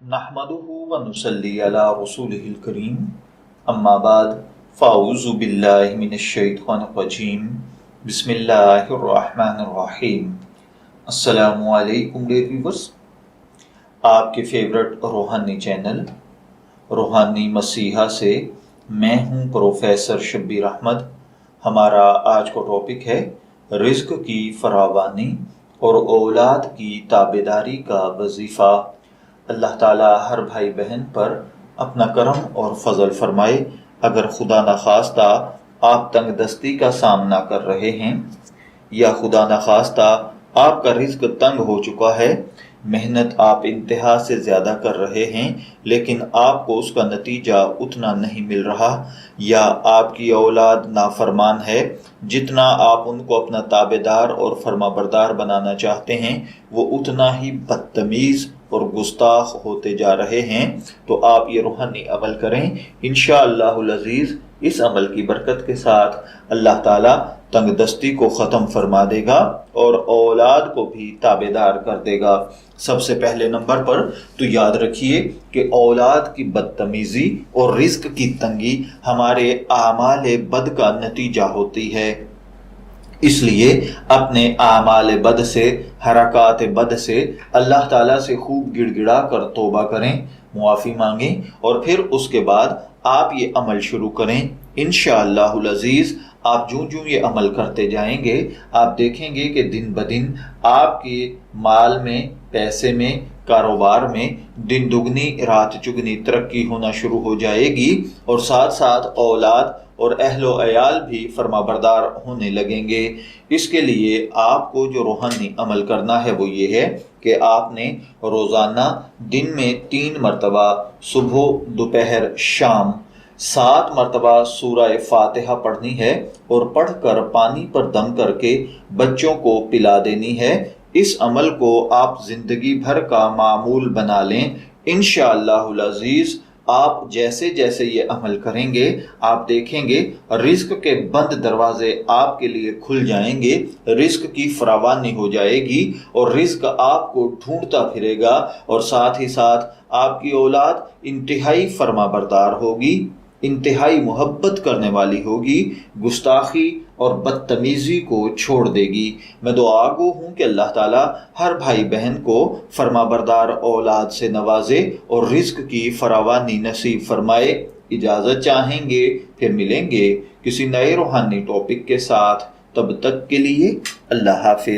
नहमदुहु व नुसल्ली अला रसूलिहिल करीम अम्मा बाद फ़अऊज़ु बिल्लाहि मिनश्शैतानिर रजीम बिस्मिल्लाहिर रहमानिर रहीम। अस्सलामु अलैकुम डियर व्यूअर्स, आपके फेवरेट रूहानी चैनल रूहानी मसीहा से मैं हूं प्रोफेसर शब्बीर अहमद। हमारा आज का टॉपिक है रिज़्क की फरावानी और औलाद की ताबेदारी का वजीफ़ा। अल्लाह ताला हर भाई बहन पर अपना करम और फजल फरमाए। अगर खुदा न खास्ता आप तंगदस्ती का सामना कर रहे हैं या खुदा न खास्ता आपका रिज्क तंग हो चुका है, मेहनत आप इंतहा से ज़्यादा कर रहे हैं लेकिन आपको उसका नतीजा उतना नहीं मिल रहा, या आपकी औलाद नाफरमान है, जितना आप उनको अपना ताबेदार और फरमाबरदार बनाना चाहते हैं वो उतना ही बदतमीज़ और गुस्ताख होते जा रहे हैं, तो आप ये रूहानी अमल करें। इंशाअल्लाहुल अज़ीज़ इस अमल की बरकत के साथ अल्लाह ताला तंगदस्ती को ख़त्म फरमा देगा और औलाद को भी ताबेदार कर देगा। सबसे पहले नंबर पर तो याद रखिए कि औलाद की बदतमीज़ी और रिज़्क की तंगी हमारे आमाल बद का नतीजा होती है। इसलिए अपने आमाल बद से, हरकात बद से अल्लाह ताला से खूब गिड़गिड़ा कर तौबा करें, मुआफ़ी मांगें और फिर उसके बाद आप ये अमल शुरू करें। इंशाअल्लाहुल अज़ीज़ आप जो ये अमल करते जाएंगे आप देखेंगे कि दिन ब दिन आपके माल में, पैसे में, कारोबार में दिन दुगनी रात चुगनी तरक्की होना शुरू हो जाएगी और साथ साथ औलाद और अहलो अयाल भी फरमाबरदार होने लगेंगे। इसके लिए आपको जो रूहानी अमल करना है वो ये है कि आपने रोज़ाना दिन में 3 मरतबा सुबह, दोपहर, शाम 7 मरतबा सूरह फातिहा पढ़नी है और पढ़कर पानी पर दम करके बच्चों को पिला देनी है। इस अमल को आप जिंदगी भर का मामूल बना लें। इंशाअल्लाहुल अज़ीज़ आप जैसे जैसे ये अमल करेंगे आप देखेंगे रिज़्क के बंद दरवाजे आपके लिए खुल जाएंगे, रिज़्क की फरावानी हो जाएगी और रिज़्क आपको ढूंढता फिरेगा और साथ ही साथ आपकी औलाद इंतहाई फरमाबरदार होगी, इंतहाई मोहब्बत करने वाली होगी, गुस्ताखी और बदतमीज़ी को छोड़ देगी। मैं दुआ गो हूँ कि अल्लाह ताला हर भाई बहन को फरमाबरदार औलाद से नवाजे और रिज़्क की फरावानी नसीब फरमाए। इजाज़त चाहेंगे, फिर मिलेंगे किसी नए रूहानी टॉपिक के साथ। तब तक के लिए अल्लाह हाफिज़।